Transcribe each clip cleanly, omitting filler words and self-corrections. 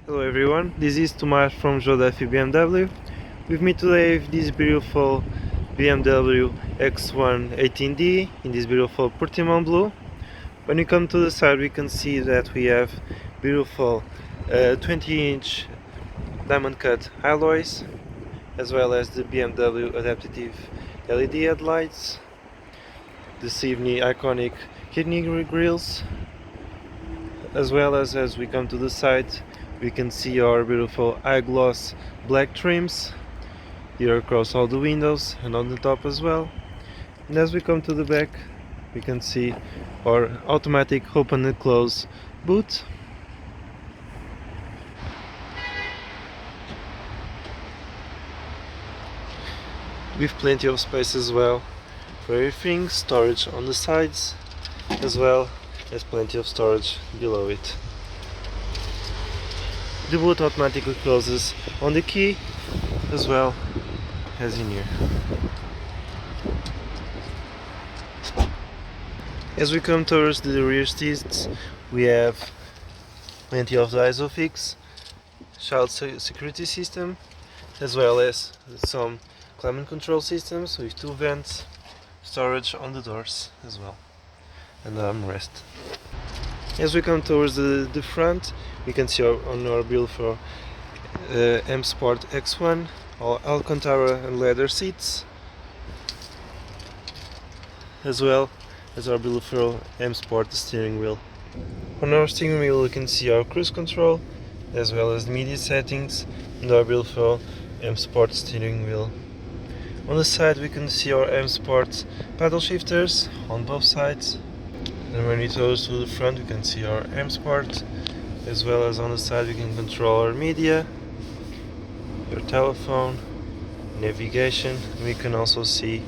Hello everyone, this is Tomas from Joe Duffy BMW. With me today is this beautiful BMW X1 18D in this beautiful Portimão blue. When we come to the side we can see that we have beautiful 20-inch diamond cut alloys, as well as the BMW adaptive LED headlights, the Sivny iconic kidney grills, as well as we come to the side we can see our beautiful high gloss black trims here across all the windows and on the top as well. And as we come to the back we can see our automatic open and close boot, with plenty of space as well for everything, storage on the sides as well as plenty of storage below it. The boot automatically closes on the key as well as in here. As we come towards the rear seats we have plenty of the ISOFIX child security system, as well as some climate control systems with two vents, storage on the doors as well, and the armrest. As we come towards the front, we can see on our beautiful M Sport X1 all Alcantara and leather seats, as well as our beautiful M Sport steering wheel. On our steering wheel we can see our cruise control, as well as the media settings, and our beautiful M Sport steering wheel. On the side we can see our M Sport paddle shifters on both sides. And when we go to the front we can see our M Sport, as well as on the side we can control our media, your telephone, navigation. We can also see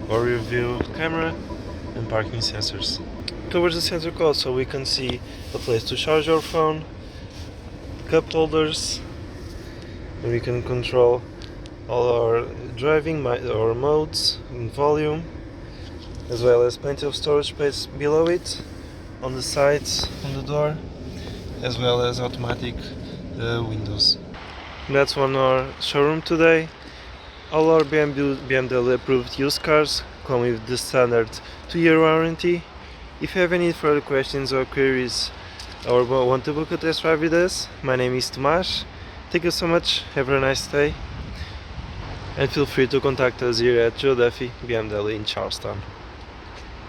our rear view camera and parking sensors. Towards the center console we can see a place to charge your phone, cup holders, and we can control all our driving our modes in volume, as well as plenty of storage space below it, on the sides, on the door, as well as automatic windows. And that's on our showroom today. All our BMW approved used cars come with the standard 2-year warranty. If you have any further questions or queries or want to book a test drive with us, my name is Tomas. Thank you so much, have a nice day, and feel free to contact us here at Joe Duffy BMW in Charlestown.